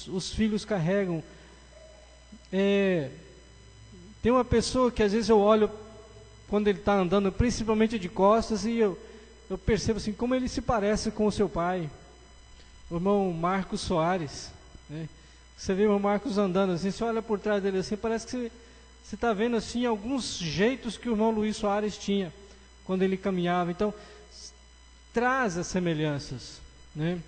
os filhos carregam. Tem uma pessoa que às vezes eu olho quando ele está andando, principalmente de costas, e eu percebo assim, como ele se parece com o seu pai, o irmão Marcos Soares, né? Você vê o irmão Marcos andando assim, você olha por trás dele assim, parece que você está vendo assim alguns jeitos que o irmão Luiz Soares tinha quando ele caminhava. Então, traz as semelhanças, né?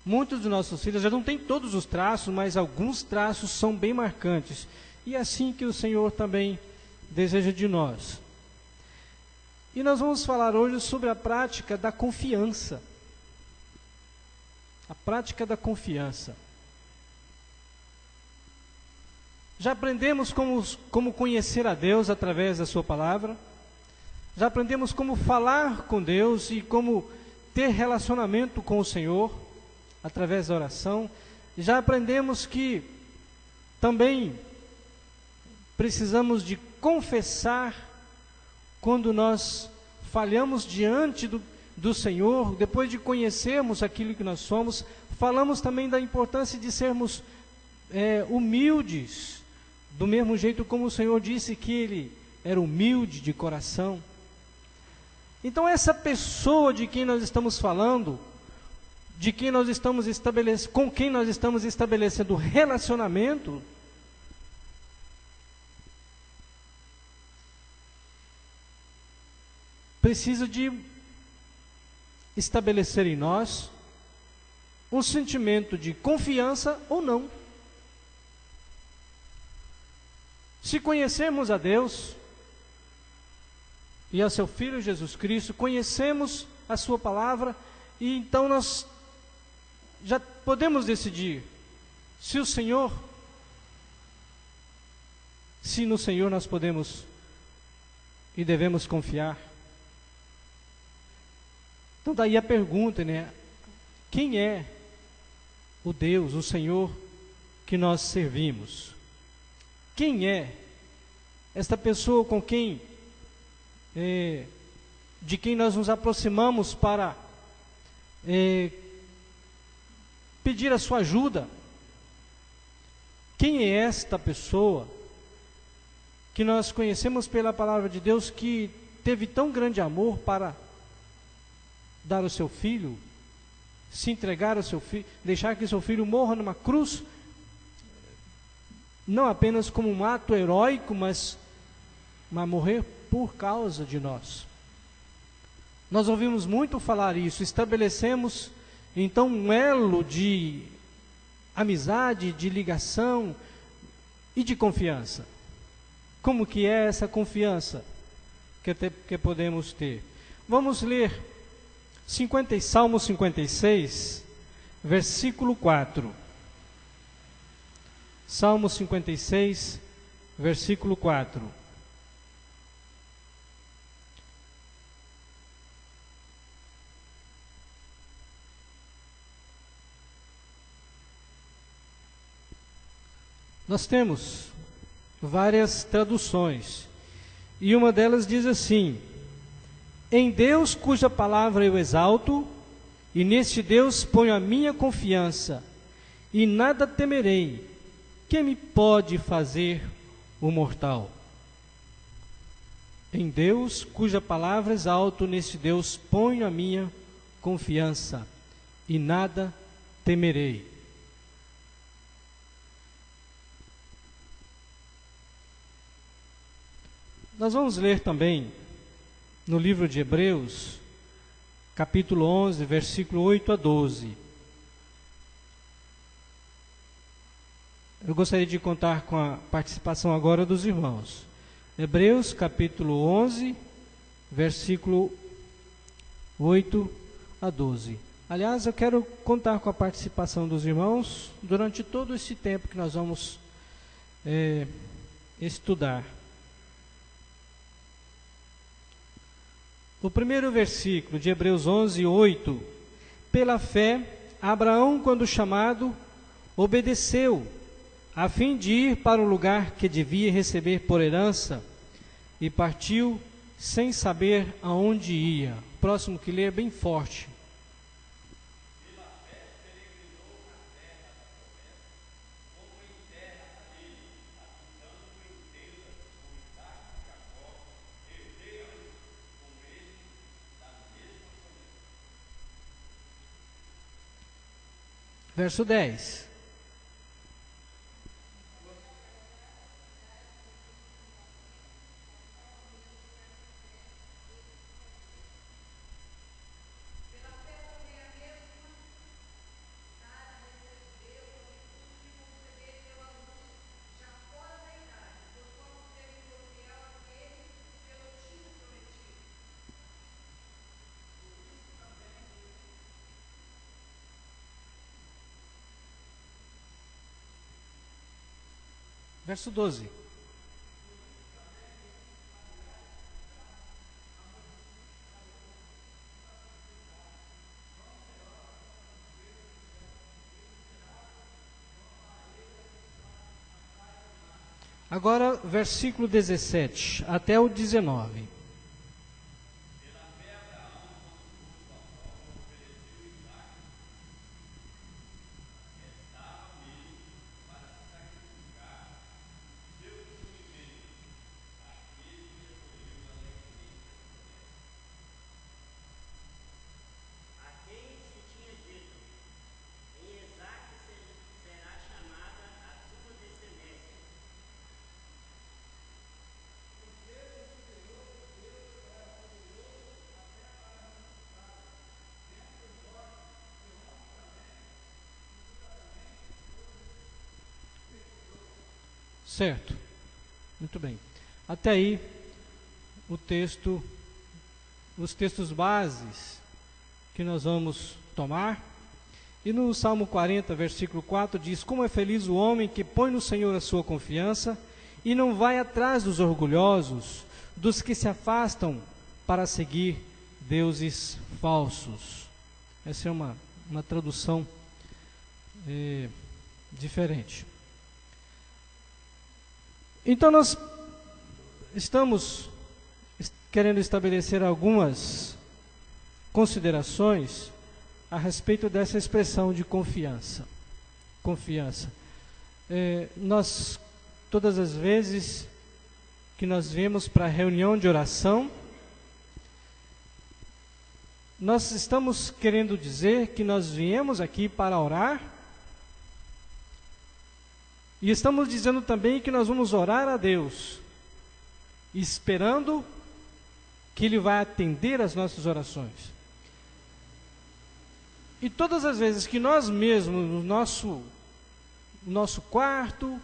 Muitos dos nossos filhos já não têm todos os traços, mas alguns traços são bem marcantes. E é assim que o Senhor também deseja de nós. E nós vamos falar hoje sobre a prática da confiança. A prática da confiança. Já aprendemos como conhecer a Deus através da sua palavra. Já aprendemos como falar com Deus e como ter relacionamento com o Senhor através da oração. Já aprendemos que também precisamos de confessar quando nós falhamos diante do Senhor. Depois de conhecermos aquilo que nós somos, falamos também da importância de sermos humildes, do mesmo jeito como o Senhor disse que Ele era humilde de coração. Então essa pessoa de quem nós estamos falando, de quem nós estamos com quem nós estamos estabelecendo relacionamento, precisa de estabelecer em nós um sentimento de confiança ou não. Se conhecermos a Deus e a seu Filho Jesus Cristo, conhecemos a sua palavra, e então nós já podemos decidir se no Senhor nós podemos e devemos confiar. Então daí a pergunta, né? Quem é o Deus, o Senhor que nós servimos? Quem é esta pessoa com quem, de quem nós nos aproximamos para pedir a sua ajuda? Quem é esta pessoa que nós conhecemos pela palavra de Deus, que teve tão grande amor para dar o seu filho, se entregar ao seu filho, deixar que seu filho morra numa cruz, não apenas como um ato heróico, mas morrer por causa de nós. Nós ouvimos muito falar isso, estabelecemos então um elo de amizade, de ligação e de confiança. Como que é essa confiança que podemos ter? Vamos ler Salmo 56, versículo 4. Salmo 56, versículo 4. Nós temos várias traduções, e uma delas diz assim: em Deus cuja palavra eu exalto, e neste Deus ponho a minha confiança, e nada temerei. Que me pode fazer o mortal? Em Deus, cuja palavra exalto, neste Deus ponho a minha confiança, e nada temerei. Nós vamos ler também no livro de Hebreus, capítulo 11, versículo 8 a 12. Eu gostaria de contar com a participação agora dos irmãos. Hebreus, capítulo 11, versículo 8 a 12. Aliás, eu quero contar com a participação dos irmãos durante todo esse tempo que nós vamos estudar. O primeiro versículo de Hebreus 11, 8. Pela fé, Abraão, quando chamado, obedeceu, a fim de ir para o lugar que devia receber por herança, e partiu sem saber aonde ia. Próximo que ler bem forte. Verso 10. Verso 12. Agora, versículo 17 até o 19. Certo, muito bem. Até aí, os textos bases que nós vamos tomar. E no Salmo 40, versículo 4, diz: como é feliz o homem que põe no Senhor a sua confiança e não vai atrás dos orgulhosos, dos que se afastam para seguir deuses falsos. Essa é uma tradução diferente. Então nós estamos querendo estabelecer algumas considerações a respeito dessa expressão de confiança. Confiança. Nós, todas as vezes que nós viemos para a reunião de oração, nós estamos querendo dizer que nós viemos aqui para orar. E estamos dizendo também que nós vamos orar a Deus, esperando que Ele vai atender as nossas orações. E todas as vezes que nós mesmos, no nosso quarto,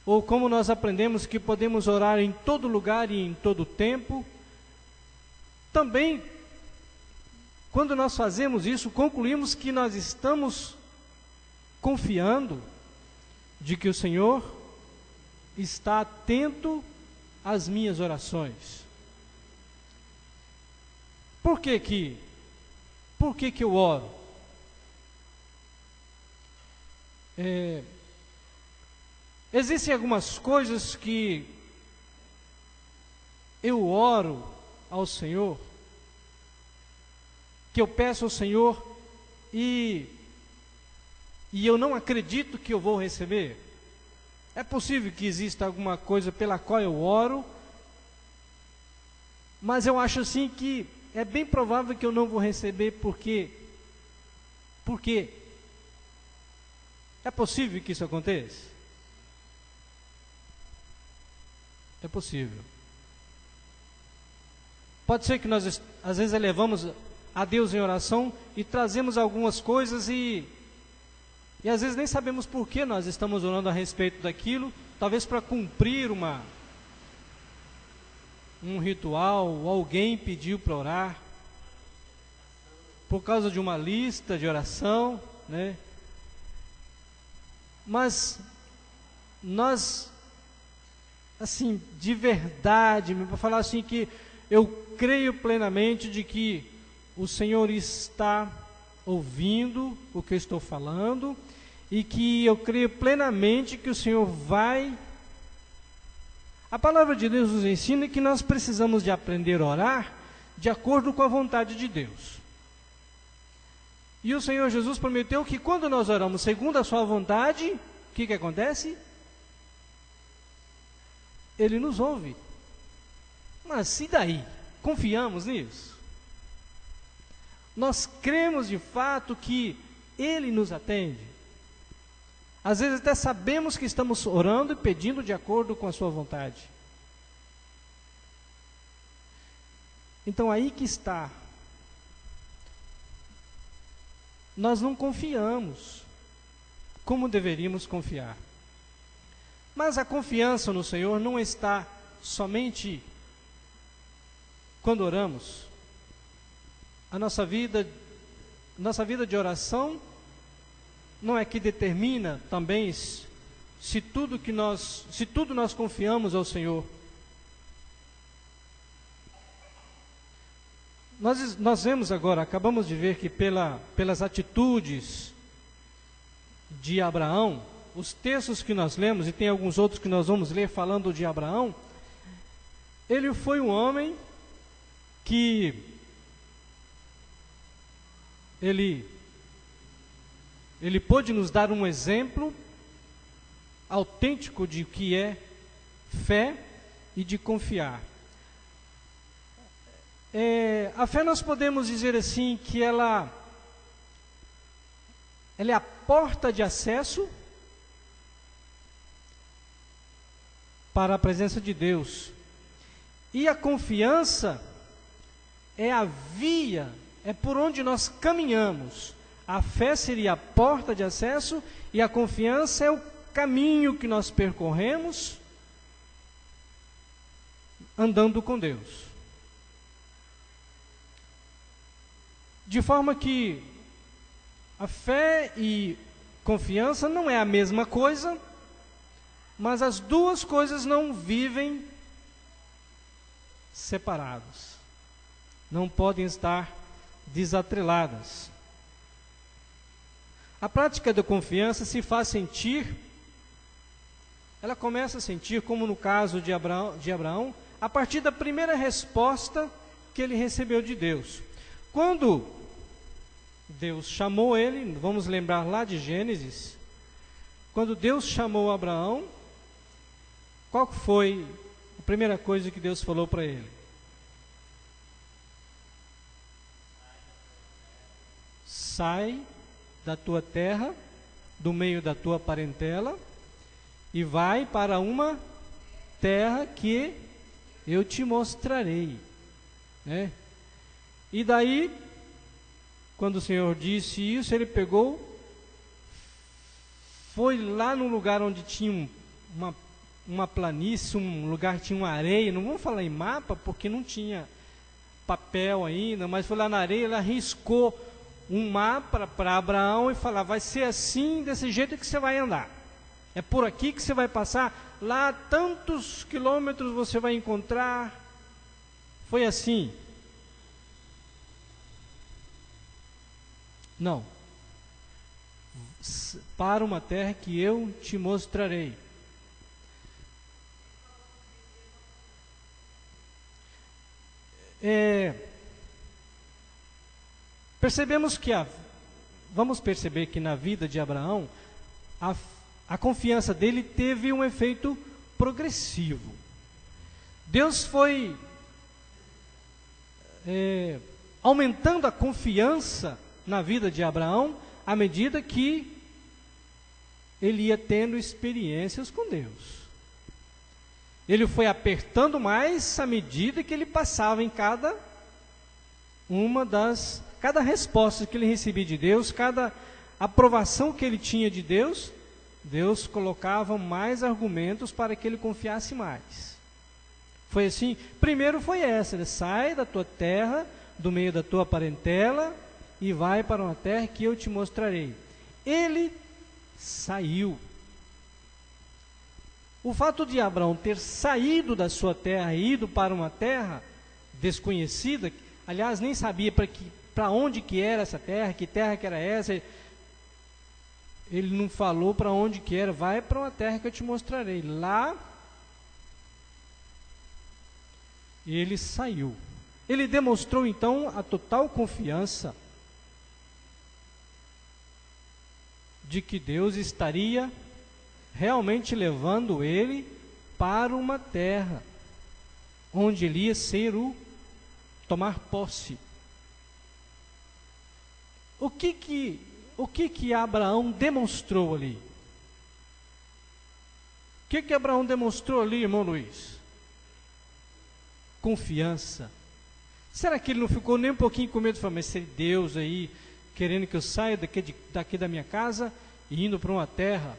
ou como nós aprendemos que podemos orar em todo lugar e em todo tempo, também, quando nós fazemos isso, concluímos que nós estamos confiando de que o Senhor está atento às minhas orações. Por que que eu oro? Existem algumas coisas que eu oro ao Senhor, que eu peço ao Senhor e eu não acredito que eu vou receber. É possível que exista alguma coisa pela qual eu oro, mas eu acho assim que é bem provável que eu não vou receber, porque é possível que isso aconteça? É possível. Pode ser que nós às vezes elevamos a Deus em oração e trazemos algumas coisas e às vezes nem sabemos por que nós estamos orando a respeito daquilo, talvez para cumprir um ritual, ou alguém pediu para orar, por causa de uma lista de oração, né? Mas nós, assim, de verdade, para falar assim, que eu creio plenamente de que o Senhor está ouvindo o que eu estou falando, e que eu creio plenamente que o Senhor vai. A palavra de Deus nos ensina que nós precisamos de aprender a orar de acordo com a vontade de Deus. E o Senhor Jesus prometeu que quando nós oramos segundo a sua vontade, o que acontece? Ele nos ouve. Mas e daí? Confiamos nisso? Nós cremos de fato que Ele nos atende. Às vezes até sabemos que estamos orando e pedindo de acordo com a sua vontade. Então aí que está. Nós não confiamos como deveríamos confiar. Mas a confiança no Senhor não está somente quando oramos. A nossa vida de oração não é que determina também se tudo nós confiamos ao Senhor. Nós vemos agora, acabamos de ver que pelas atitudes de Abraão, os textos que nós lemos, e tem alguns outros que nós vamos ler falando de Abraão, ele foi um homem que ele pôde nos dar um exemplo autêntico de o que é fé e de confiar. A fé, nós podemos dizer assim que ela é a porta de acesso para a presença de Deus. E a confiança é a via, é por onde nós caminhamos. A fé seria a porta de acesso e a confiança é o caminho que nós percorremos andando com Deus. De forma que a fé e confiança não é a mesma coisa, mas as duas coisas não vivem separados. Não podem estar desatreladas. A prática da confiança se faz sentir, ela começa a sentir, como no caso de Abraão, a partir da primeira resposta que ele recebeu de Deus. Quando Deus chamou ele, vamos lembrar lá de Gênesis, quando Deus chamou Abraão, qual foi a primeira coisa que Deus falou para ele? Sai da tua terra, do meio da tua parentela, e vai para uma terra que eu te mostrarei. Né? E daí, quando o Senhor disse isso, ele pegou, foi lá no lugar onde tinha uma planície, um lugar que tinha uma areia, não vamos falar em mapa, porque não tinha papel ainda, mas foi lá na areia, ele arriscou um mapa para Abraão e falou, vai ser assim, desse jeito que você vai andar. É por aqui que você vai passar, lá tantos quilômetros você vai encontrar. Foi assim. Não. Para uma terra que eu te mostrarei. Percebemos que vamos perceber que na vida de Abraão a confiança dele teve um efeito progressivo. Deus foi aumentando a confiança na vida de Abraão à medida que ele ia tendo experiências com Deus. Ele foi apertando mais à medida que ele passava em cada resposta que ele recebia de Deus, cada aprovação que ele tinha de Deus, Deus colocava mais argumentos para que ele confiasse mais. Foi assim, primeiro foi essa, ele sai da tua terra, do meio da tua parentela, e vai para uma terra que eu te mostrarei. Ele saiu. O fato de Abraão ter saído da sua terra e ido para uma terra desconhecida, aliás, nem sabia para onde que era essa terra, que terra que era essa, ele não falou para onde que era, vai para uma terra que eu te mostrarei. Lá, ele saiu. Ele demonstrou então a total confiança de que Deus estaria realmente levando ele para uma terra onde ele ia ser tomar posse. O que o que Abraão demonstrou ali? O que Abraão demonstrou ali, irmão Luiz? Confiança. Será que ele não ficou nem um pouquinho com medo? Falou, mas se Deus aí, querendo que eu saia daqui da minha casa e indo para uma terra,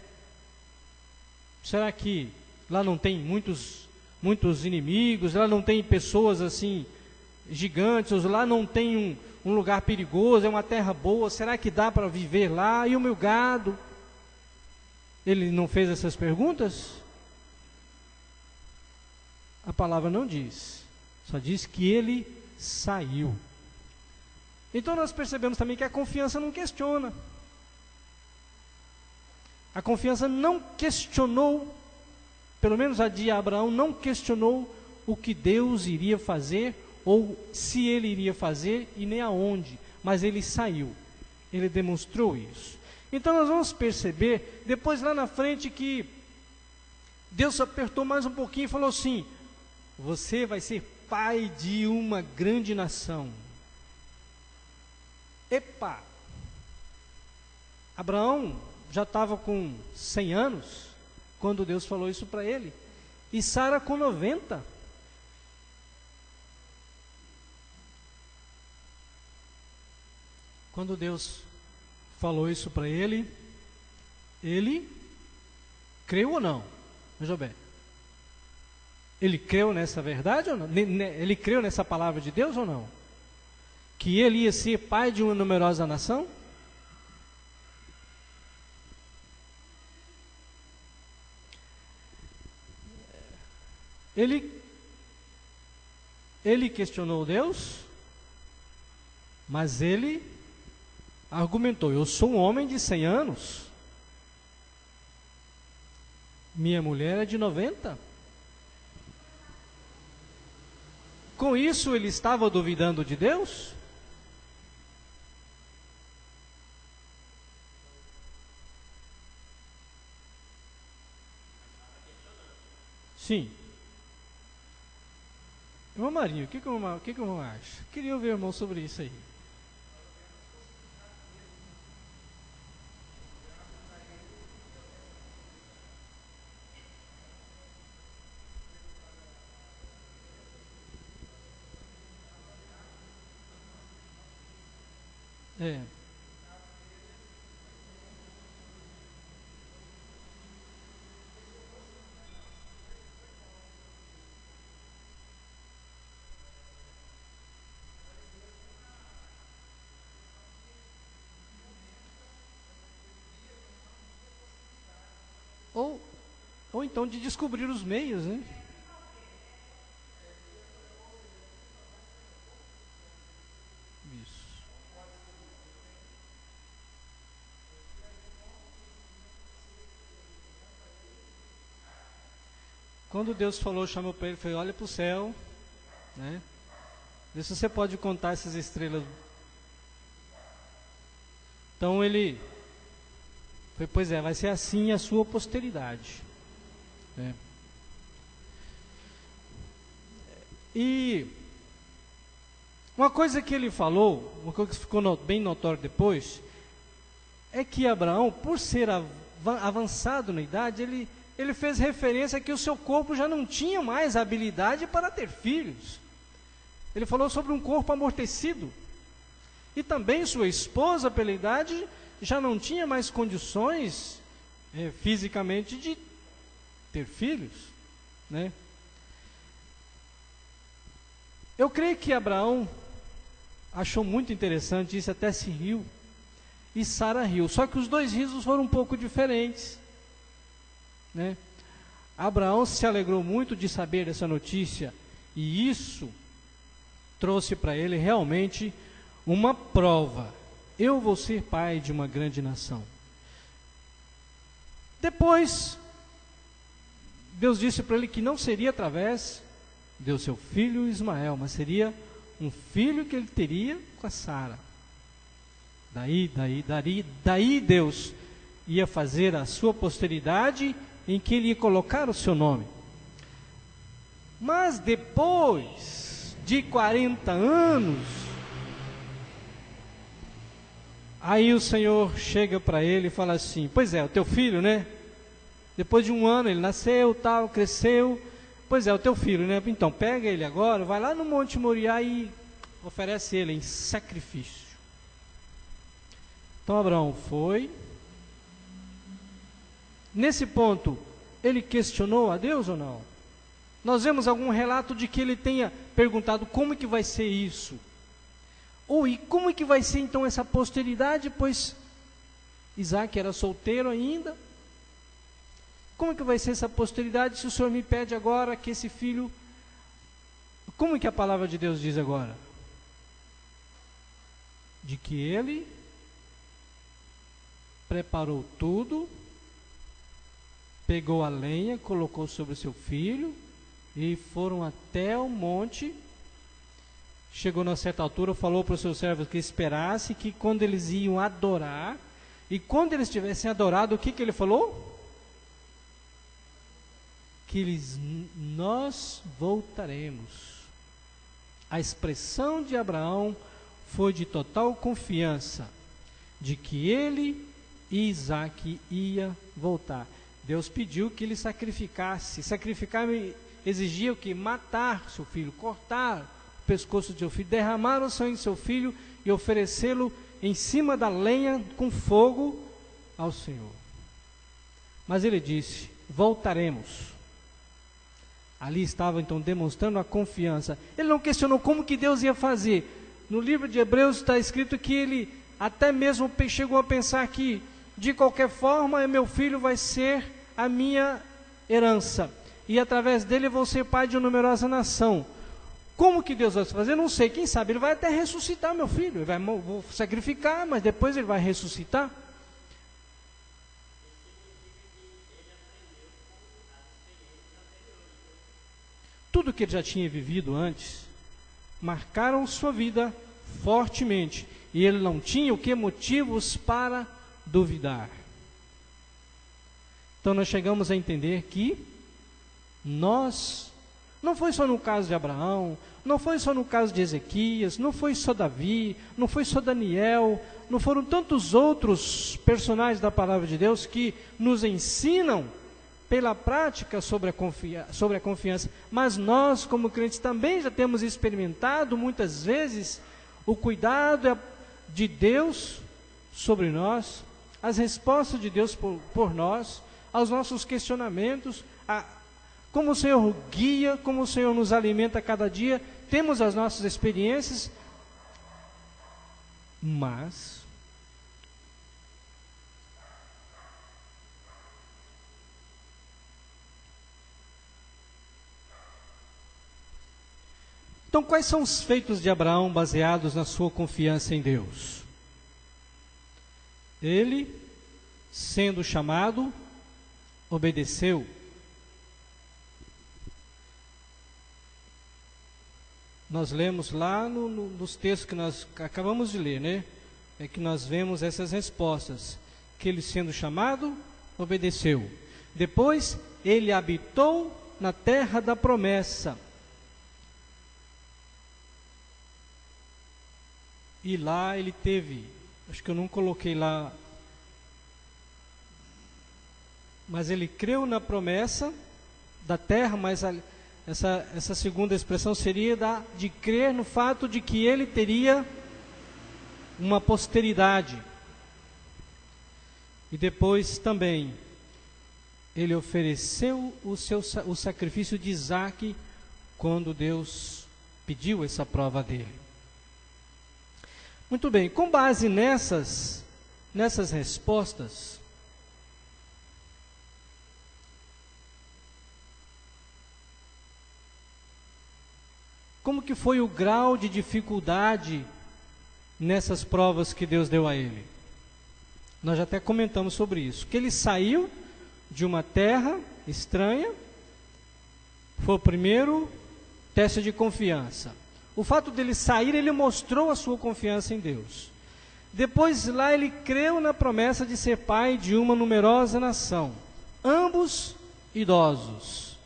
será que lá não tem muitos inimigos, lá não tem pessoas assim, gigantes, ou lá não tem um lugar perigoso, é uma terra boa, será que dá para viver lá? E o meu gado? Ele não fez essas perguntas? A palavra não diz, só diz que ele saiu. Então nós percebemos também que a confiança não questiona. A confiança não questionou, pelo menos a de Abraão, não questionou o que Deus iria fazer, ou se ele iria fazer, e nem aonde, mas ele saiu, ele demonstrou isso. Então nós vamos perceber, depois lá na frente, que Deus apertou mais um pouquinho e falou assim, você vai ser pai de uma grande nação. Epa! Abraão já estava com 100 anos, quando Deus falou isso para ele, e Sara com 90. Quando Deus falou isso para ele creu ou não? Veja bem, ele creu nessa verdade ou não? Ele creu nessa palavra de Deus ou não? Que ele ia ser pai de uma numerosa nação? Ele questionou Deus, mas ele argumentou, eu sou um homem de 100 anos, minha mulher é de 90. Com isso ele estava duvidando de Deus? Sim. Irmão Marinho, o que o irmão acha? Queria ouvir o irmão sobre isso aí. É. Ou então de descobrir os meios, né? Isso. Quando Deus falou, chamou para ele, falou, olha para o céu, né? Vê se você pode contar essas estrelas. Então ele foi, pois é, vai ser assim a sua posteridade. Né? E uma coisa que ele falou, uma coisa que ficou bem notório depois, é que Abraão, por ser avançado na idade, ele fez referência a que o seu corpo já não tinha mais habilidade para ter filhos. Ele falou sobre um corpo amortecido. E também sua esposa, pela idade, já não tinha mais condições fisicamente de ter filhos, né? Eu creio que Abraão achou muito interessante isso, até se riu, e Sara riu, só que os dois risos foram um pouco diferentes, né? Abraão se alegrou muito de saber dessa notícia, e isso trouxe para ele realmente uma prova, eu vou ser pai de uma grande nação. Depois, Deus disse para ele que não seria através do seu filho Ismael, mas seria um filho que ele teria com a Sara. Daí Deus ia fazer a sua posteridade, em que ele ia colocar o seu nome. Mas depois de 40 anos, Aí o Senhor chega para ele e fala assim: pois é, o teu filho, né? Depois de um ano ele nasceu, tal, cresceu. Pois é, o teu filho, né? Então pega ele agora, vai lá no Monte Moriá e oferece ele em sacrifício. Então Abraão foi. Nesse ponto, ele questionou a Deus ou não? Nós vemos algum relato de que ele tenha perguntado como é que vai ser isso? Ou e como é que vai ser então essa posteridade, pois Isaac era solteiro ainda? Como é que vai ser essa posteridade se o Senhor me pede agora que esse filho... Como é que a palavra de Deus diz agora? De que ele preparou tudo, pegou a lenha, colocou sobre o seu filho e foram até o monte. Chegou numa certa altura, falou para os seus servos que esperasse, que quando eles iam adorar, e quando eles tivessem adorado, o que ele falou? Que nós voltaremos. A expressão de Abraão foi de total confiança, de que ele e Isaac ia voltar. Deus pediu que ele sacrificasse. Sacrificar exigia o que? Matar seu filho, cortar o pescoço de seu filho, derramar o sangue de seu filho e oferecê-lo em cima da lenha com fogo ao Senhor. Mas ele disse: voltaremos. Ali estava então demonstrando a confiança. Ele não questionou como que Deus ia fazer. No livro de Hebreus está escrito que ele até mesmo chegou a pensar que, de qualquer forma, meu filho vai ser a minha herança, e através dele eu vou ser pai de uma numerosa nação. Como que Deus vai fazer? Não sei, quem sabe ele vai até ressuscitar meu filho. Ele vai vou sacrificar, mas depois ele vai ressuscitar. Tudo que ele já tinha vivido antes marcaram sua vida fortemente, e ele não tinha o que? Motivos para duvidar. Então nós chegamos a entender que não foi só no caso de Abraão, não foi só no caso de Ezequias, não foi só Davi, não foi só Daniel, não foram tantos outros personagens da palavra de Deus que nos ensinam pela prática sobre a confiança, mas nós como crentes também já temos experimentado muitas vezes o cuidado de Deus sobre nós, as respostas de Deus por nós, aos nossos questionamentos, como o Senhor guia, como o Senhor nos alimenta a cada dia. Temos as nossas experiências, mas então, quais são os feitos de Abraão baseados na sua confiança em Deus? Ele, sendo chamado, obedeceu. Nós lemos lá nos textos que nós acabamos de ler, né? É que nós vemos essas respostas. Que ele, sendo chamado, obedeceu. Depois, ele habitou na terra da promessa. E lá ele teve, acho que eu não coloquei lá, mas ele creu na promessa da terra, mas essa segunda expressão seria de crer no fato de que ele teria uma posteridade. E depois também, ele ofereceu o sacrifício de Isaac, quando Deus pediu essa prova dele. Muito bem, com base nessas respostas, como que foi o grau de dificuldade nessas provas que Deus deu a ele? Nós já até comentamos sobre isso, que ele saiu de uma terra estranha, foi o primeiro teste de confiança. O fato dele sair, ele mostrou a sua confiança em Deus. Depois lá ele creu na promessa de ser pai de uma numerosa nação, ambos idosos.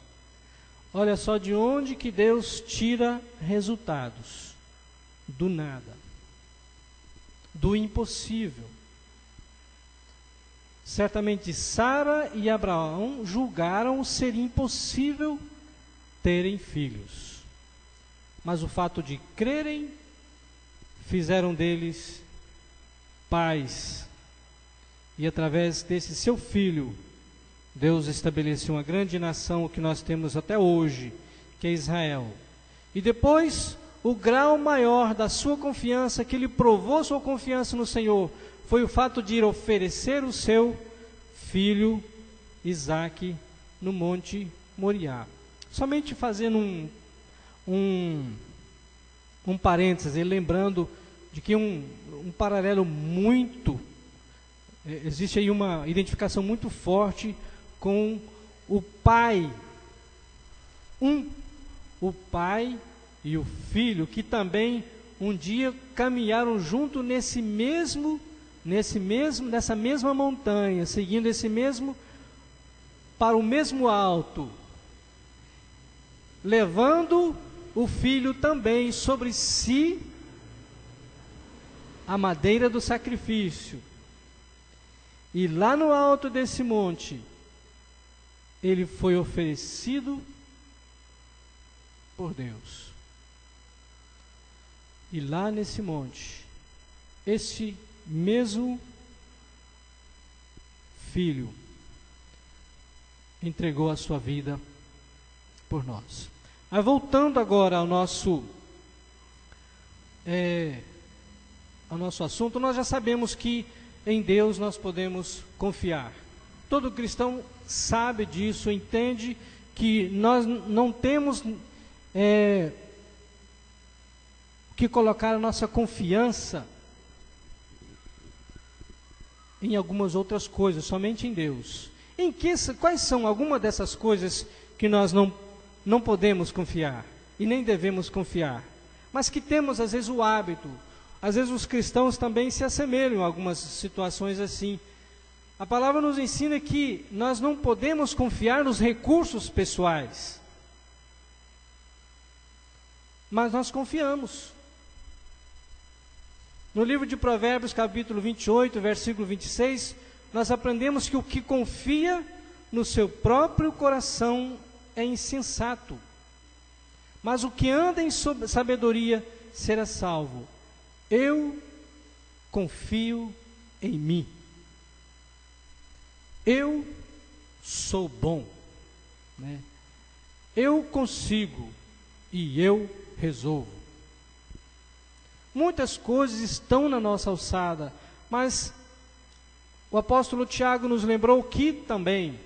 Olha só de onde que Deus tira resultados. Do nada. do impossível. Certamente Sara e Abraão julgaram ser impossível terem filhos, mas o fato de crerem fizeram deles pais, e através desse seu filho, Deus estabeleceu uma grande nação que nós temos até hoje, que é Israel. E depois, o grau maior da sua confiança, que ele provou sua confiança no Senhor, foi o fato de ir oferecer o seu filho Isaque no Monte Moriá. Somente fazendo um parêntese, lembrando de que um paralelo muito, existe aí uma identificação muito forte com o pai, o pai e o filho, que também um dia caminharam junto nessa mesma montanha, seguindo para o mesmo alto, levando o filho também sobre si a madeira do sacrifício. E lá no alto desse monte, ele foi oferecido por Deus. E lá nesse monte, este mesmo filho entregou a sua vida por nós. Mas voltando agora ao nosso assunto, nós já sabemos que em Deus nós podemos confiar. Todo cristão sabe disso, entende que nós não temos que colocar a nossa confiança em algumas outras coisas, somente em Deus. Quais são algumas dessas coisas que nós não podemos confiar e nem devemos confiar, mas que temos às vezes o hábito? Às vezes os cristãos também se assemelham a algumas situações assim. A palavra nos ensina que nós não podemos confiar nos recursos pessoais, mas nós confiamos. No livro de Provérbios, capítulo 28, versículo 26, nós aprendemos que o que confia no seu próprio coração é insensato, mas o que anda em sabedoria será salvo. Eu confio em mim. Eu sou bom, né? Eu consigo e eu resolvo. Muitas coisas estão na nossa alçada, mas o apóstolo Tiago nos lembrou que também,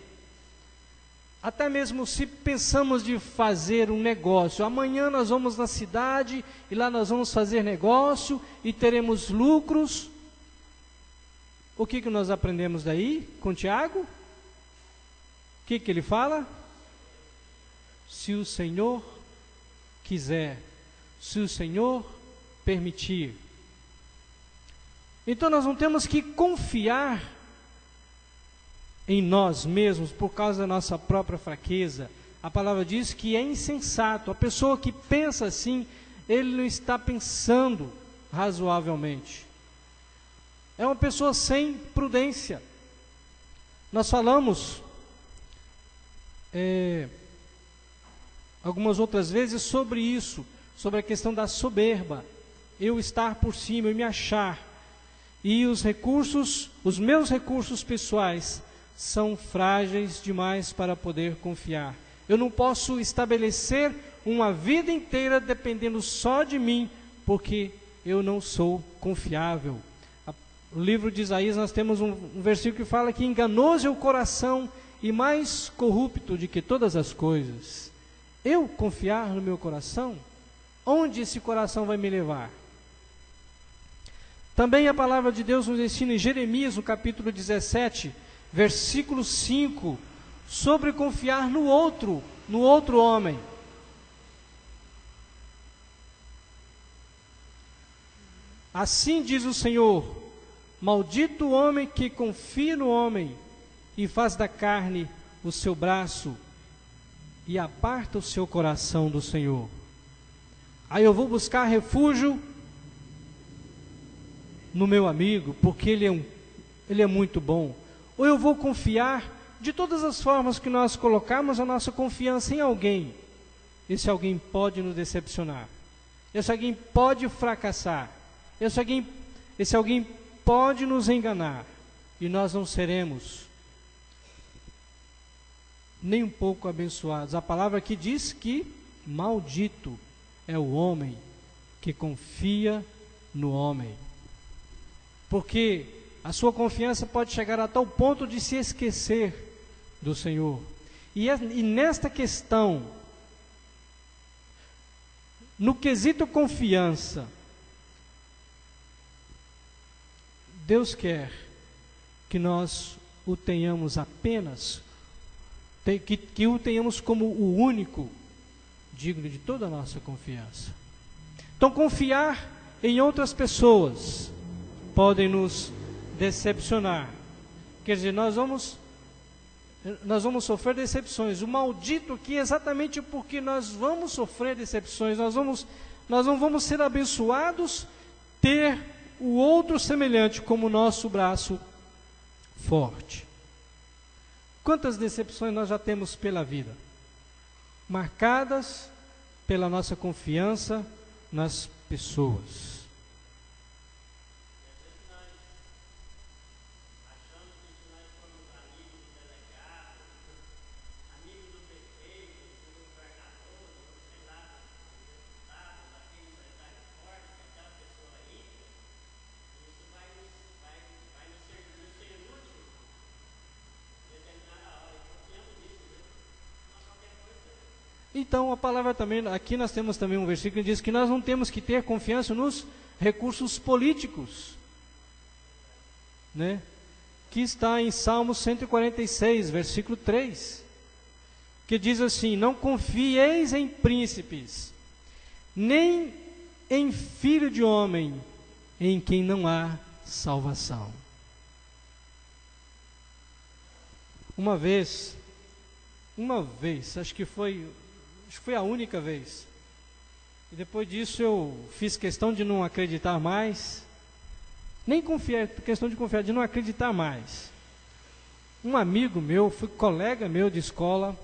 até mesmo se pensamos de fazer um negócio, amanhã nós vamos na cidade e lá nós vamos fazer negócio e teremos lucros. O que nós aprendemos daí com Tiago? O que ele fala? Se o Senhor quiser, se o Senhor permitir. Então nós não temos que confiar em nós mesmos por causa da nossa própria fraqueza. A palavra diz que é insensato. A pessoa que pensa assim, ele não está pensando razoavelmente. É uma pessoa sem prudência. Nós falamos algumas outras vezes sobre isso, sobre a questão da soberba. Eu estar por cima, eu me achar. E os meus recursos pessoais são frágeis demais para poder confiar. Eu não posso estabelecer uma vida inteira dependendo só de mim, porque eu não sou confiável. No livro de Isaías nós temos um versículo que fala que enganoso é o coração e mais corrupto do que todas as coisas. Eu confiar no meu coração? Onde esse coração vai me levar? Também a palavra de Deus nos ensina em Jeremias, no capítulo 17, versículo 5, sobre confiar no outro homem. Assim diz o Senhor: maldito o homem que confia no homem e faz da carne o seu braço e aparta o seu coração do Senhor. Aí eu vou buscar refúgio no meu amigo porque ele é muito bom? Ou eu vou confiar de todas as formas que nós colocarmos a nossa confiança em alguém? Esse alguém pode nos decepcionar. Esse alguém pode fracassar. Esse alguém pode nos enganar. E nós não seremos nem um pouco abençoados. A palavra aqui diz que maldito é o homem que confia no homem. Porque a sua confiança pode chegar a tal ponto de se esquecer do Senhor. E nesta questão, no quesito confiança, Deus quer que nós o tenhamos apenas, que o tenhamos como o único digno de toda a nossa confiança. Então, confiar em outras pessoas podem nos decepcionar. Quer dizer, nós vamos sofrer decepções. O maldito aqui é exatamente porque nós vamos sofrer decepções. Nós não vamos ser abençoados ter o outro semelhante como o nosso braço forte. Quantas decepções nós já temos pela vida, marcadas pela nossa confiança nas pessoas. Então a palavra também, aqui nós temos também um versículo que diz que nós não temos que ter confiança nos recursos políticos, né? Que está em Salmo 146, versículo 3, que diz assim: não confieis em príncipes, nem em filho de homem, em quem não há salvação. Uma vez, acho que foi a única vez, e depois disso eu fiz questão de não acreditar mais, nem confiar, questão de confiar, de não acreditar mais. Um amigo meu, foi colega meu de escola,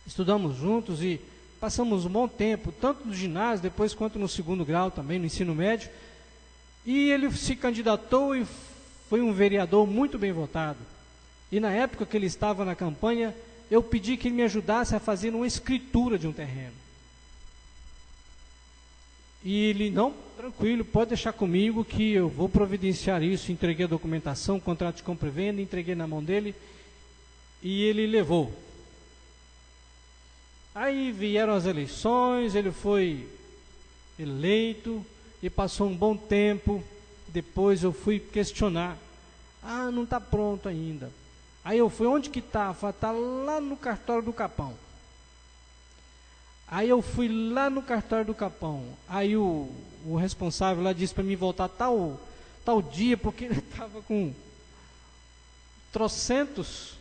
estudamos juntos e passamos um bom tempo, tanto no ginásio, depois quanto no segundo grau também, no ensino médio, e ele se candidatou e foi um vereador muito bem votado. E na época que ele estava na campanha, eu pedi que ele me ajudasse a fazer uma escritura de um terreno. E ele, não, tranquilo, pode deixar comigo que eu vou providenciar isso. Entreguei a documentação, contrato de compra e venda, entreguei na mão dele e ele levou. Aí vieram as eleições, ele foi eleito e passou um bom tempo. Depois eu fui questionar. Ah, não está pronto ainda. Aí eu fui, onde que está? Está lá no cartório do Capão. Aí eu fui lá no cartório do Capão. Aí o responsável lá disse para mim voltar tal dia, porque ele estava com trocentos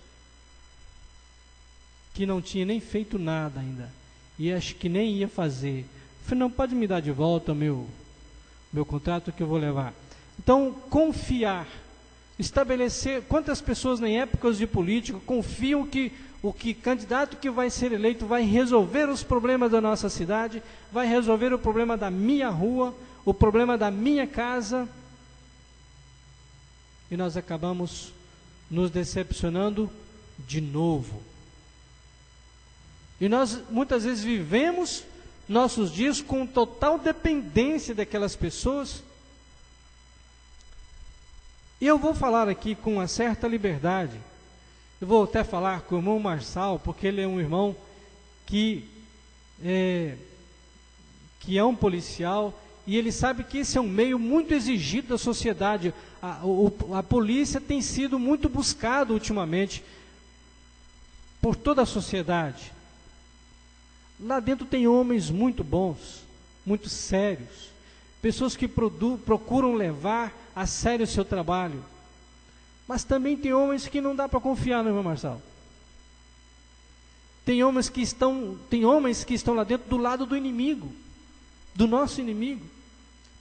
que não tinha nem feito nada ainda. E acho que nem ia fazer. Eu falei, não, pode me dar de volta meu contrato que eu vou levar. Então, confiar. Estabelecer, quantas pessoas em épocas de política confiam que o candidato que vai ser eleito vai resolver os problemas da nossa cidade, vai resolver o problema da minha rua, o problema da minha casa, e nós acabamos nos decepcionando de novo. E nós muitas vezes vivemos nossos dias com total dependência daquelas pessoas. E eu vou falar aqui com uma certa liberdade. Eu vou até falar com o irmão Marçal, porque ele é um irmão que é um policial, e ele sabe que esse é um meio muito exigido da sociedade. A polícia tem sido muito buscada ultimamente por toda a sociedade. Lá dentro tem homens muito bons, muito sérios, pessoas que procuram levar a sério o seu trabalho. Mas também tem homens que não dá para confiar, não, irmão Marçal? Tem homens que estão lá dentro do lado do inimigo, do nosso inimigo.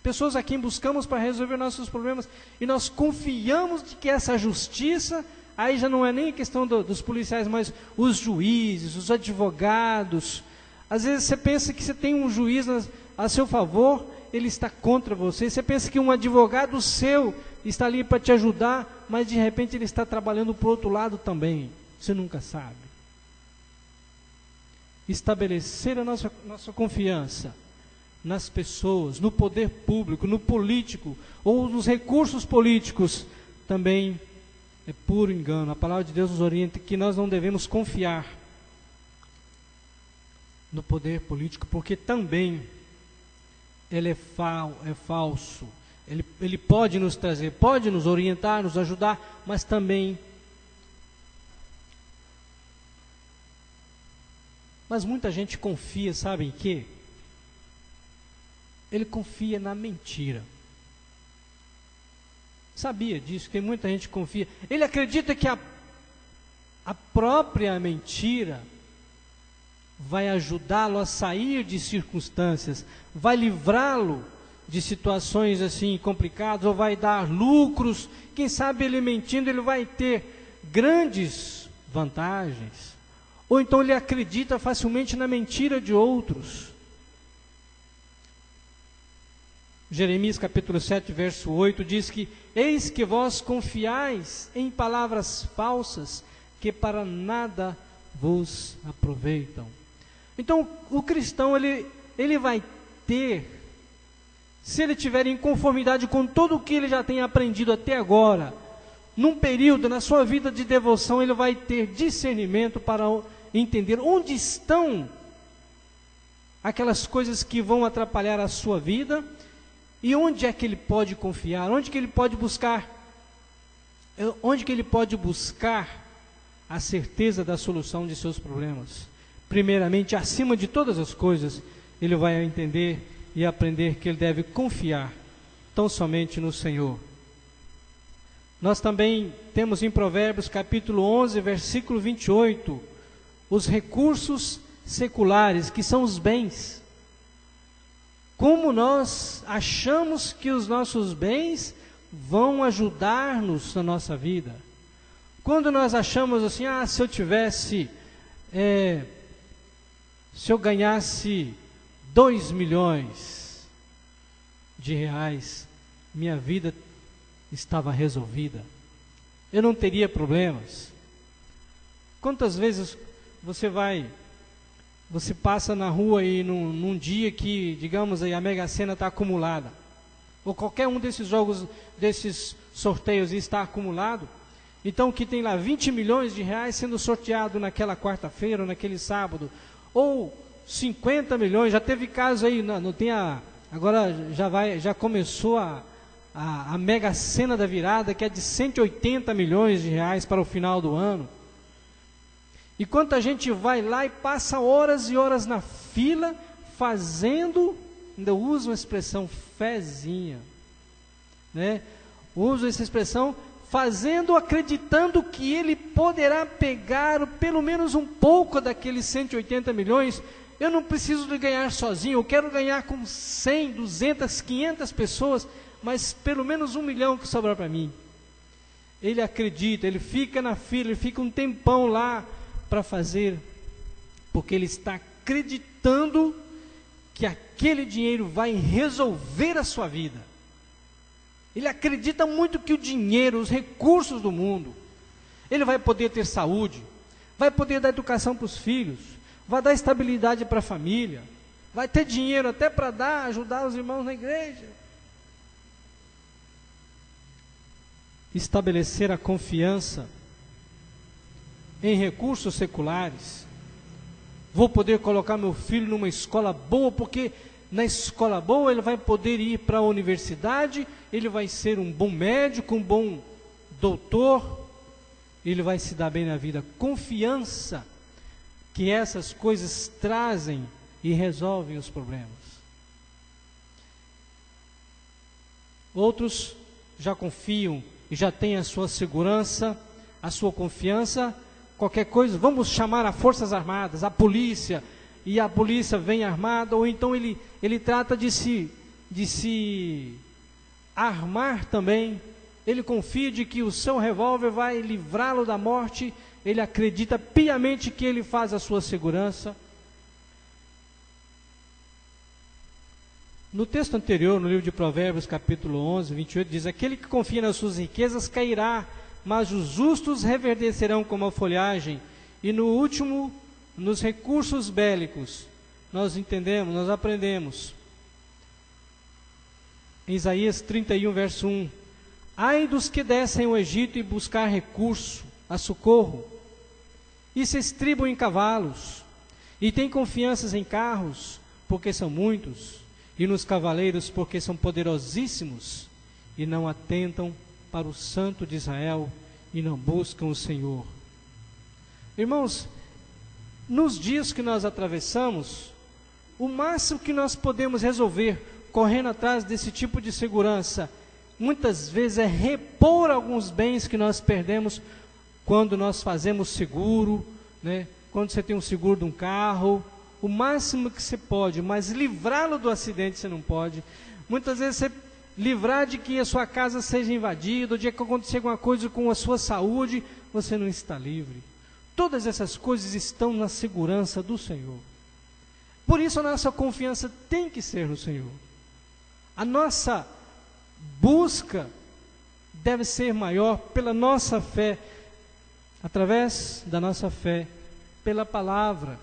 pessoas a quem buscamos para resolver nossos problemas, e nós confiamos de que essa justiça, aí já não é nem questão dos policiais, mas os juízes, os advogados. Às vezes você pensa que você tem um juiz a seu favor, ele está contra você. Você pensa que um advogado seu está ali para te ajudar, mas de repente ele está trabalhando para o outro lado também. Você nunca sabe. Estabelecer a nossa confiança nas pessoas, no poder público, no político, ou nos recursos políticos, também é puro engano. A palavra de Deus nos orienta que nós não devemos confiar no poder político, porque também ele é falso. Ele pode nos trazer, pode nos orientar, nos ajudar, mas também... Mas muita gente confia, sabe em quê? Ele confia na mentira. Sabia disso, que muita gente confia. Ele acredita que a própria mentira vai ajudá-lo a sair de circunstâncias, vai livrá-lo de situações assim complicadas, ou vai dar lucros. Quem sabe ele mentindo, ele vai ter grandes vantagens. Ou então ele acredita facilmente na mentira de outros. Jeremias capítulo 7, verso 8 diz que: eis que vós confiais em palavras falsas, que para nada vos aproveitam. Então o cristão, ele vai ter, se ele estiver em conformidade com tudo o que ele já tem aprendido até agora, num período na sua vida de devoção, ele vai ter discernimento para entender onde estão aquelas coisas que vão atrapalhar a sua vida, e onde é que ele pode confiar, onde que ele pode buscar a certeza da solução de seus problemas. Primeiramente, acima de todas as coisas, ele vai entender e aprender que ele deve confiar tão somente no Senhor. Nós também temos em Provérbios capítulo 11, versículo 28, os recursos seculares, que são os bens. Como nós achamos que os nossos bens vão ajudar-nos na nossa vida. Quando nós achamos assim, se eu tivesse, se eu ganhasse 2 milhões de reais, minha vida estava resolvida, eu não teria problemas. Quantas vezes você passa na rua e num dia que, digamos aí, a Mega Sena está acumulada, ou qualquer um desses jogos, desses sorteios está acumulado, então que tem lá 20 milhões de reais sendo sorteado naquela quarta-feira, ou naquele sábado, ou 50 milhões, já teve caso aí, agora já começou a Mega Sena da virada, que é de 180 milhões de reais para o final do ano. E quanta gente vai lá e passa horas e horas na fila, fazendo, ainda uso uma expressão, fezinha, né? Uso essa expressão, fazendo, acreditando que ele poderá pegar pelo menos um pouco daqueles 180 milhões. Eu não preciso de ganhar sozinho, eu quero ganhar com 100, 200, 500 pessoas, mas pelo menos 1 milhão que sobrar para mim. Ele acredita, ele fica na fila, ele fica um tempão lá para fazer, porque ele está acreditando que aquele dinheiro vai resolver a sua vida. Ele acredita muito que o dinheiro, os recursos do mundo, ele vai poder ter saúde, vai poder dar educação para os filhos, vai dar estabilidade para a família, vai ter dinheiro até para ajudar os irmãos na igreja. Estabelecer a confiança em recursos seculares. Vou poder colocar meu filho numa escola boa, porque na escola boa ele vai poder ir para a universidade, ele vai ser um bom médico, um bom doutor, ele vai se dar bem na vida. Confiança que essas coisas trazem e resolvem os problemas. Outros já confiam e já têm a sua segurança, a sua confiança. Qualquer coisa, vamos chamar as Forças Armadas, a polícia, e a polícia vem armada, ou então ele trata de se de se armar também, ele confia de que o seu revólver vai livrá-lo da morte, ele acredita piamente que ele faz a sua segurança. No texto anterior, no livro de Provérbios, capítulo 11, 28, diz: aquele que confia nas suas riquezas cairá, mas os justos reverdecerão como a folhagem. E no último, nos recursos bélicos, nós entendemos, nós aprendemos. Em Isaías 31, verso 1: ai dos que descem ao Egito e buscar recurso, a socorro, e se estribam em cavalos, e têm confianças em carros, porque são muitos, e nos cavaleiros, porque são poderosíssimos, e não atentam para o Santo de Israel, e não buscam o Senhor. Irmãos, nos dias que nós atravessamos, o máximo que nós podemos resolver, correndo atrás desse tipo de segurança, muitas vezes é repor alguns bens que nós perdemos quando nós fazemos seguro, né? Quando você tem um seguro de um carro, o máximo que você pode, mas livrá-lo do acidente você não pode. Muitas vezes você livrar de que a sua casa seja invadida, ou de que aconteça alguma coisa com a sua saúde, você não está livre. Todas essas coisas estão na segurança do Senhor. Por isso a nossa confiança tem que ser no Senhor. A nossa busca deve ser maior pela nossa fé, através da nossa fé, pela palavra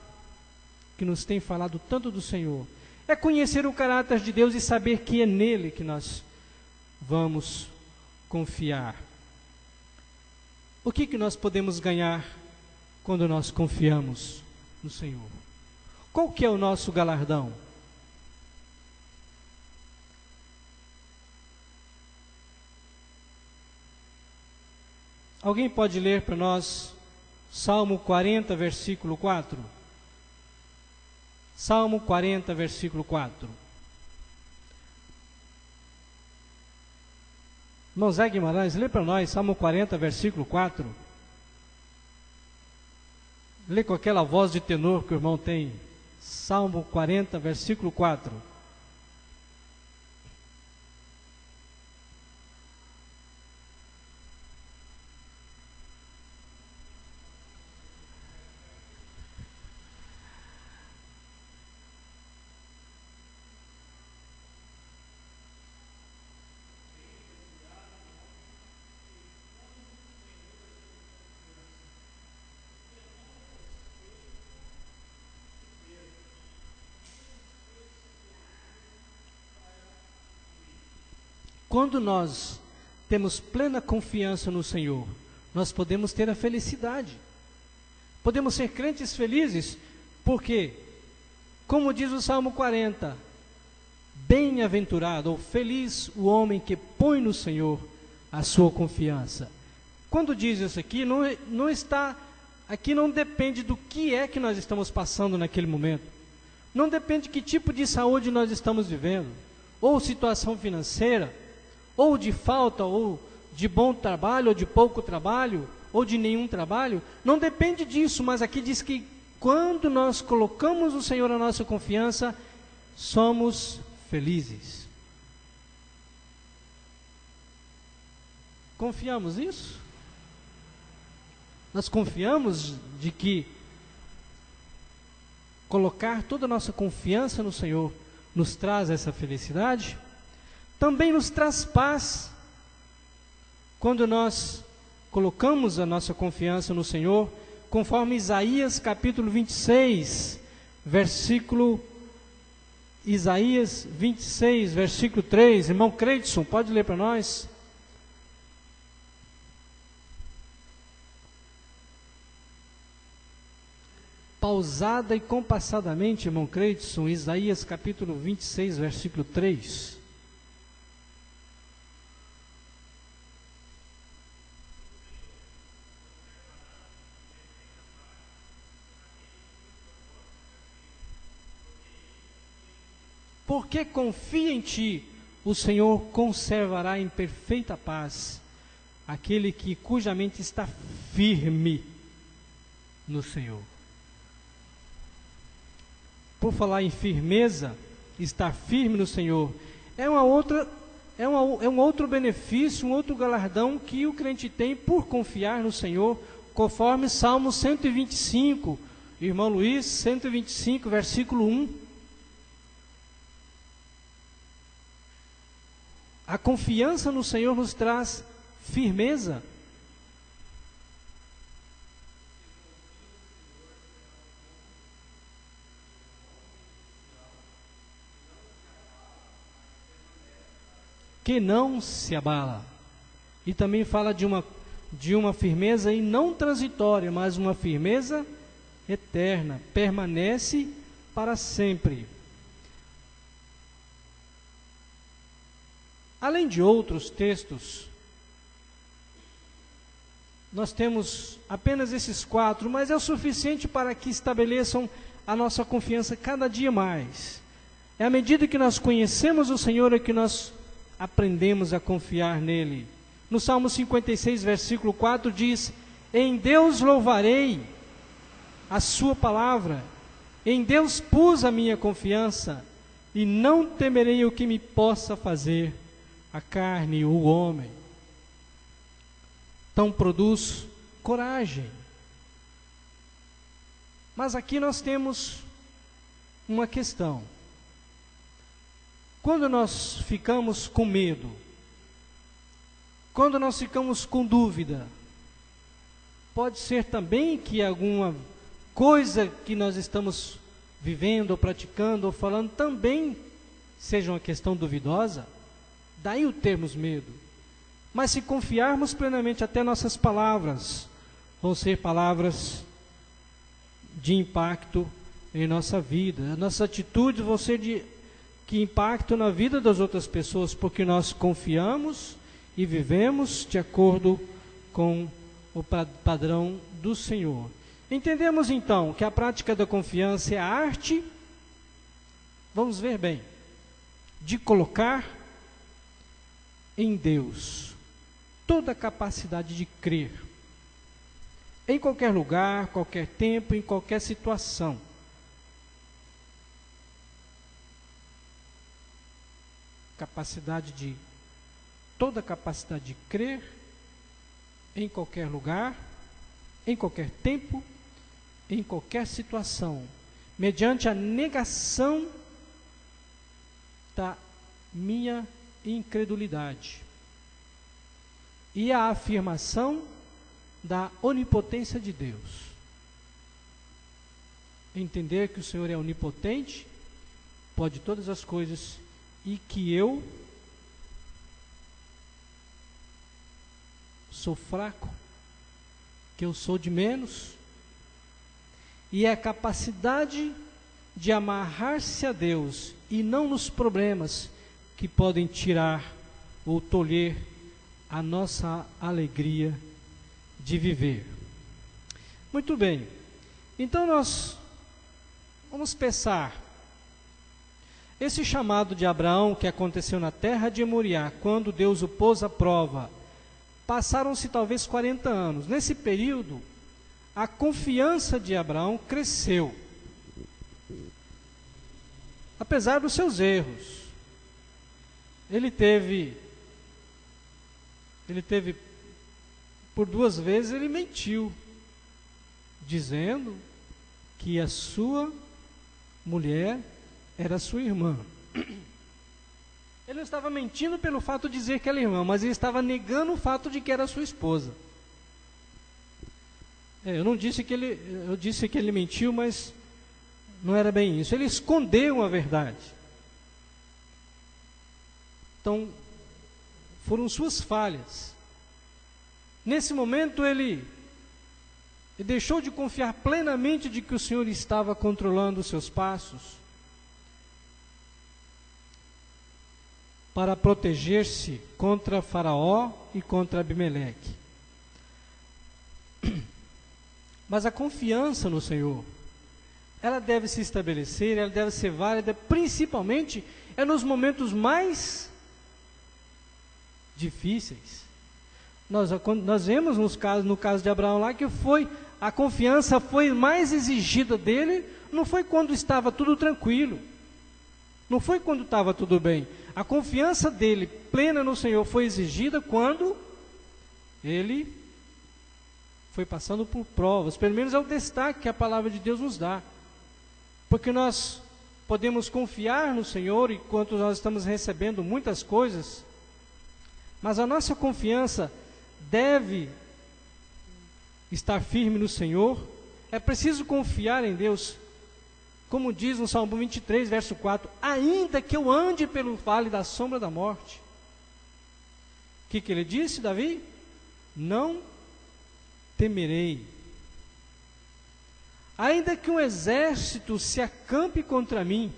que nos tem falado tanto do Senhor. É conhecer o caráter de Deus e saber que é nele que nós vamos confiar. O que nós podemos ganhar quando nós confiamos no Senhor? Qual que é o nosso galardão? Alguém pode ler para nós Salmo 40, versículo 4? Salmo 40, versículo 4. Irmão Zé Guimarães, lê para nós Salmo 40, versículo 4. Lê com aquela voz de tenor que o irmão tem. Salmo 40, versículo 4. Quando nós temos plena confiança no Senhor, nós podemos ter a felicidade. Podemos ser crentes felizes, porque, como diz o Salmo 40, bem-aventurado ou feliz o homem que põe no Senhor a sua confiança. Quando diz isso aqui, aqui não depende do que é que nós estamos passando naquele momento. Não depende de que tipo de saúde nós estamos vivendo, ou situação financeira, ou de falta, ou de bom trabalho, ou de pouco trabalho, ou de nenhum trabalho. Não depende disso, mas aqui diz que quando nós colocamos no Senhor a nossa confiança, somos felizes. Confiamos nisso? Nós confiamos de que colocar toda a nossa confiança no Senhor nos traz essa felicidade? Também nos traz paz. Quando nós colocamos a nossa confiança no Senhor, conforme Isaías capítulo 26, Isaías 26, versículo 3, irmão Creidson, pode ler para nós? Pausada e compassadamente, irmão Creidson, Isaías capítulo 26, versículo 3. Porque confia em ti, o Senhor conservará em perfeita paz aquele cuja mente está firme no Senhor. Por falar em firmeza, estar firme no Senhor, é um outro benefício, um outro galardão que o crente tem por confiar no Senhor, conforme Salmo 125, irmão Luiz, 125, versículo 1. A confiança no Senhor nos traz firmeza. Que não se abala. E também fala de uma firmeza e não transitória, mas uma firmeza eterna, permanece para sempre. Além de outros textos, nós temos apenas esses 4, mas é o suficiente para que estabeleçam a nossa confiança cada dia mais. É à medida que nós conhecemos o Senhor é que nós aprendemos a confiar nele. No Salmo 56, versículo 4 diz: em Deus louvarei a sua palavra, em Deus pus a minha confiança, e não temerei o que me possa fazer a carne e o homem. Então produz coragem. Mas aqui nós temos uma questão. Quando nós ficamos com medo, quando nós ficamos com dúvida, pode ser também que alguma coisa que nós estamos vivendo, ou praticando, ou falando, também seja uma questão duvidosa. Daí o termos medo. Mas se confiarmos plenamente, até nossas palavras vão ser palavras de impacto em nossa vida. Nossas atitudes vão ser que impactam na vida das outras pessoas, porque nós confiamos e vivemos de acordo com o padrão do Senhor. Entendemos então que a prática da confiança é a arte, vamos ver bem, de colocar em Deus toda a capacidade de crer, em qualquer lugar, qualquer tempo, em qualquer situação. Toda a capacidade de crer, em qualquer lugar, em qualquer tempo, em qualquer situação, mediante a negação da minha incredulidade e a afirmação da onipotência de Deus. Entender que o Senhor é onipotente, pode todas as coisas, e que eu sou fraco, que eu sou de menos, e a capacidade de amarrar-se a Deus e não nos problemas que podem tirar ou tolher a nossa alegria de viver. Muito bem, então nós vamos pensar, esse chamado de Abraão que aconteceu na terra de Moriá, quando Deus o pôs à prova, passaram-se talvez 40 anos. Nesse período, a confiança de Abraão cresceu, apesar dos seus erros. Ele teve por 2 vezes ele mentiu, dizendo que a sua mulher era sua irmã. Ele não estava mentindo pelo fato de dizer que era irmã, mas ele estava negando o fato de que era sua esposa. Eu disse que ele mentiu, mas não era bem isso. Ele escondeu a verdade. Então, foram suas falhas. Nesse momento ele deixou de confiar plenamente de que o Senhor estava controlando os seus passos, para proteger-se contra Faraó e contra Abimeleque. Mas a confiança no Senhor, ela deve se estabelecer, ela deve ser válida, principalmente nos momentos mais difíceis. Nós vemos no caso de Abraão lá, que a confiança foi mais exigida dele, não foi quando estava tudo tranquilo. Não foi quando estava tudo bem. A confiança dele plena no Senhor foi exigida quando ele foi passando por provas. Pelo menos é o destaque que a palavra de Deus nos dá. Porque nós podemos confiar no Senhor enquanto nós estamos recebendo muitas coisas, mas a nossa confiança deve estar firme no Senhor. É preciso confiar em Deus. Como diz no Salmo 23, verso 4, ainda que eu ande pelo vale da sombra da morte. O que ele disse, Davi? Não temerei. Ainda que um exército se acampe contra mim,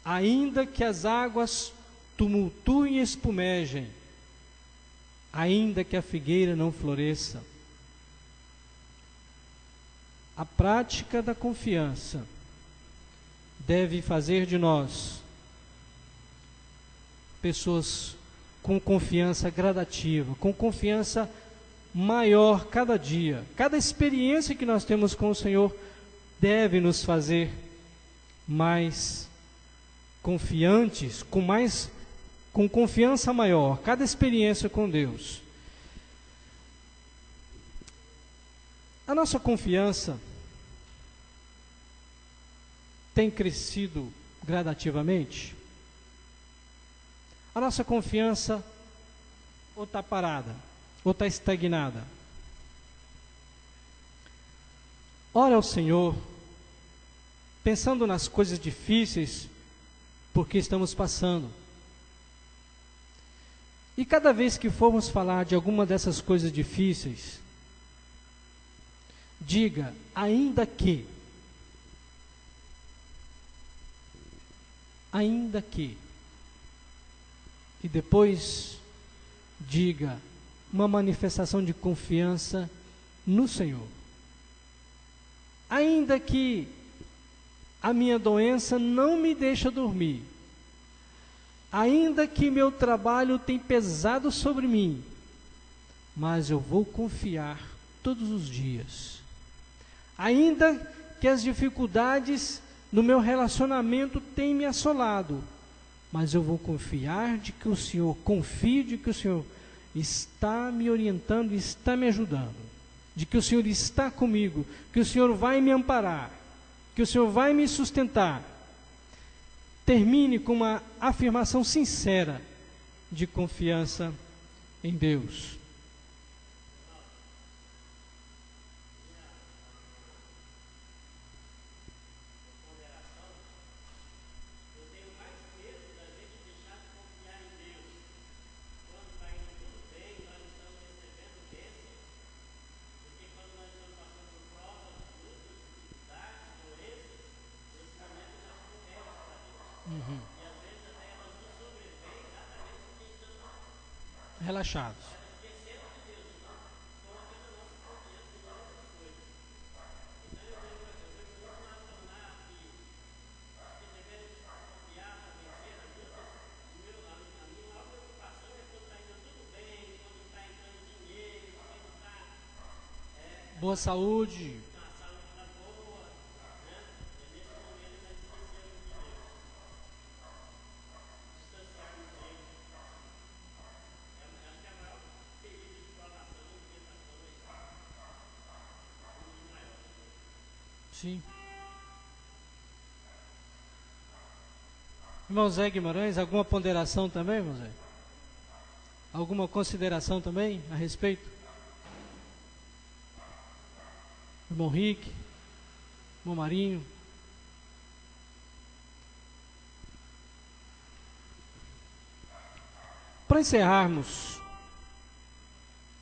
ainda que as águas tumultuem e espumejem, ainda que a figueira não floresça. A prática da confiança deve fazer de nós pessoas com confiança gradativa, com confiança maior cada dia. Cada experiência que nós temos com o Senhor deve nos fazer mais confiantes, com confiança maior, cada experiência com Deus. A nossa confiança tem crescido gradativamente? A nossa confiança ou está parada, ou está estagnada? Ora ao Senhor, pensando nas coisas difíceis, porque estamos passando. E cada vez que formos falar de alguma dessas coisas difíceis, diga, ainda que, e depois diga uma manifestação de confiança no Senhor. Ainda que a minha doença não me deixa dormir, ainda que meu trabalho tem pesado sobre mim, mas eu vou confiar todos os dias. Ainda que as dificuldades no meu relacionamento tenham me assolado, mas eu vou confiar de que o Senhor, confio de que o Senhor está me orientando, está me ajudando, de que o Senhor está comigo, que o Senhor vai me amparar, que o Senhor vai me sustentar. Termine com uma afirmação sincera de confiança em Deus. Relaxados. Boa saúde. Sim. Irmão Zé Guimarães, alguma ponderação também, irmão Zé? Alguma consideração também a respeito? Irmão Rick, irmão Marinho. Para encerrarmos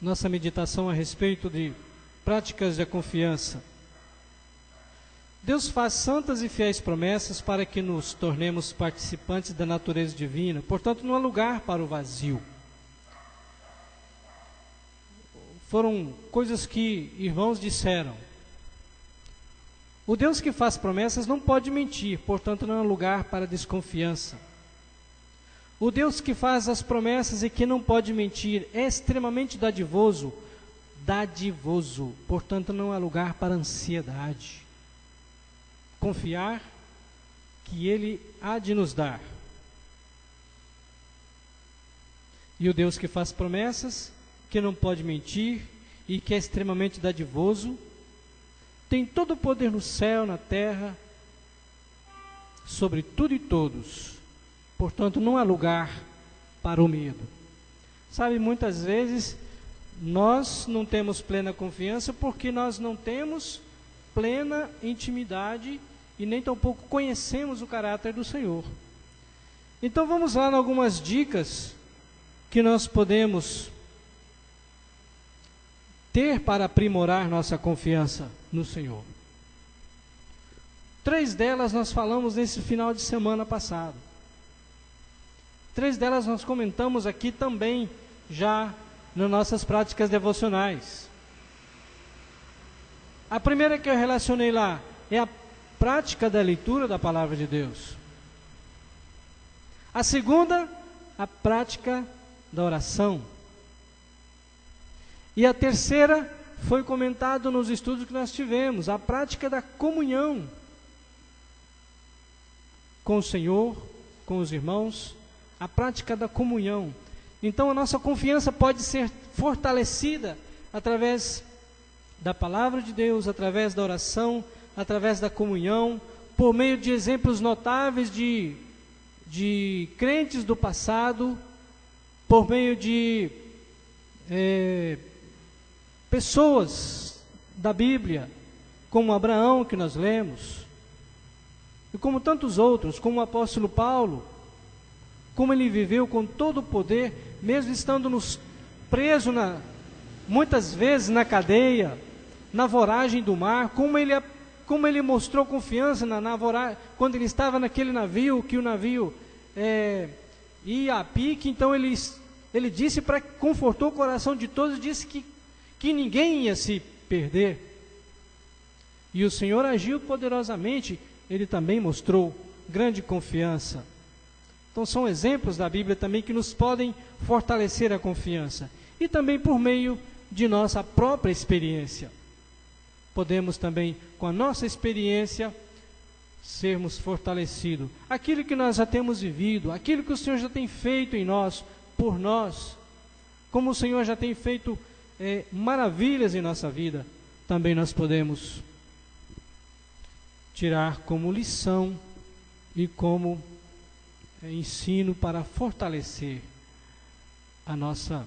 nossa meditação a respeito de práticas de confiança, Deus faz santas e fiéis promessas para que nos tornemos participantes da natureza divina, portanto não há lugar para o vazio. Foram coisas que irmãos disseram. O Deus que faz promessas não pode mentir, portanto não há lugar para desconfiança. O Deus que faz as promessas e que não pode mentir é extremamente dadivoso, portanto não há lugar para ansiedade. Confiar que Ele há de nos dar. E o Deus que faz promessas, que não pode mentir e que é extremamente dadivoso, tem todo o poder no céu, na terra, sobre tudo e todos. Portanto, não há lugar para o medo. Sabe, muitas vezes nós não temos plena confiança porque nós não temos plena intimidade e nem tampouco conhecemos o caráter do Senhor. Então vamos lá em algumas dicas que nós podemos ter para aprimorar nossa confiança no Senhor. 3 delas nós falamos nesse final de semana passado. 3 delas nós comentamos aqui também, já nas nossas práticas devocionais. A primeira que eu relacionei lá é a prática da leitura da Palavra de Deus. A segunda, a prática da oração. E a terceira foi comentado nos estudos que nós tivemos, a prática da comunhão com o Senhor, com os irmãos, a prática da comunhão. Então a nossa confiança pode ser fortalecida através da Palavra de Deus, através da oração, através da comunhão, por meio de exemplos notáveis de crentes do passado, por meio de pessoas da Bíblia, como Abraão, que nós lemos, e como tantos outros, como o apóstolo Paulo, como ele viveu com todo o poder, mesmo estando preso muitas vezes na cadeia, na voragem do mar, como ele mostrou confiança na voragem, quando ele estava naquele navio, que o navio ia a pique. Então ele disse, confortou o coração de todos, disse que ninguém ia se perder. E o Senhor agiu poderosamente, ele também mostrou grande confiança. Então são exemplos da Bíblia também que nos podem fortalecer a confiança. E também por meio de nossa própria experiência. Podemos também, com a nossa experiência, sermos fortalecidos. Aquilo que nós já temos vivido, aquilo que o Senhor já tem feito em nós, por nós, como o Senhor já tem feito maravilhas em nossa vida, também nós podemos tirar como lição e como ensino para fortalecer a nossa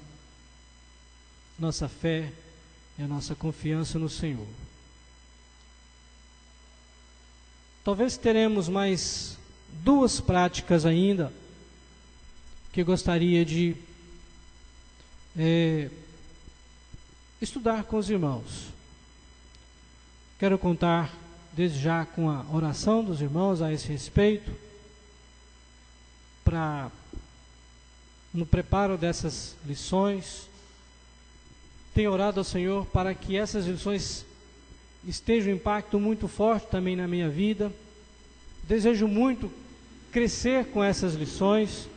fé e a nossa confiança no Senhor. Talvez teremos mais 2 práticas ainda que gostaria de estudar com os irmãos. Quero contar desde já com a oração dos irmãos a esse respeito, no preparo dessas lições. Tenho orado ao Senhor para que essas lições estejam um impacto muito forte também na minha vida. Desejo muito crescer com essas lições.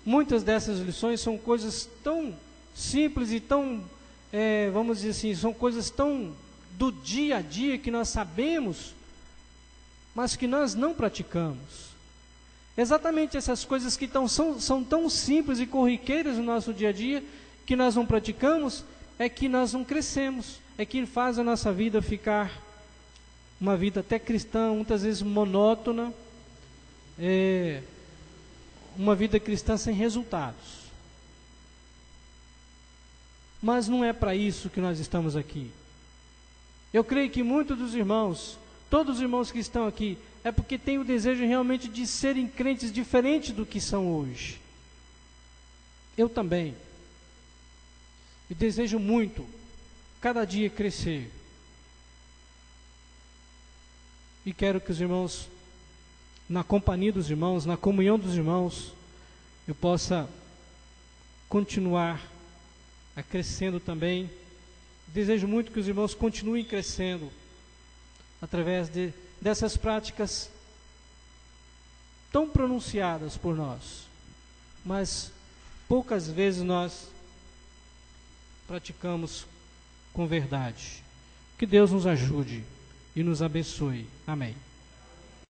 Muitas dessas lições são coisas tão simples e tão, vamos dizer assim, são coisas tão do dia a dia que nós sabemos, mas que nós não praticamos. Exatamente essas coisas que são tão simples e corriqueiras no nosso dia a dia, que nós não praticamos, é que nós não crescemos, é que faz a nossa vida ficar uma vida até cristã, muitas vezes monótona, uma vida cristã sem resultados. Mas não é para isso que nós estamos aqui. Eu creio que muitos dos irmãos, todos os irmãos que estão aqui, é porque têm o desejo realmente de serem crentes diferentes do que são hoje. Eu também. E desejo muito, cada dia crescer. E quero que os irmãos, na companhia dos irmãos, na comunhão dos irmãos, eu possa continuar crescendo também. Desejo muito que os irmãos continuem crescendo através dessas práticas tão pronunciadas por nós, mas poucas vezes nós praticamos com verdade. Que Deus nos ajude e nos abençoe. Amém.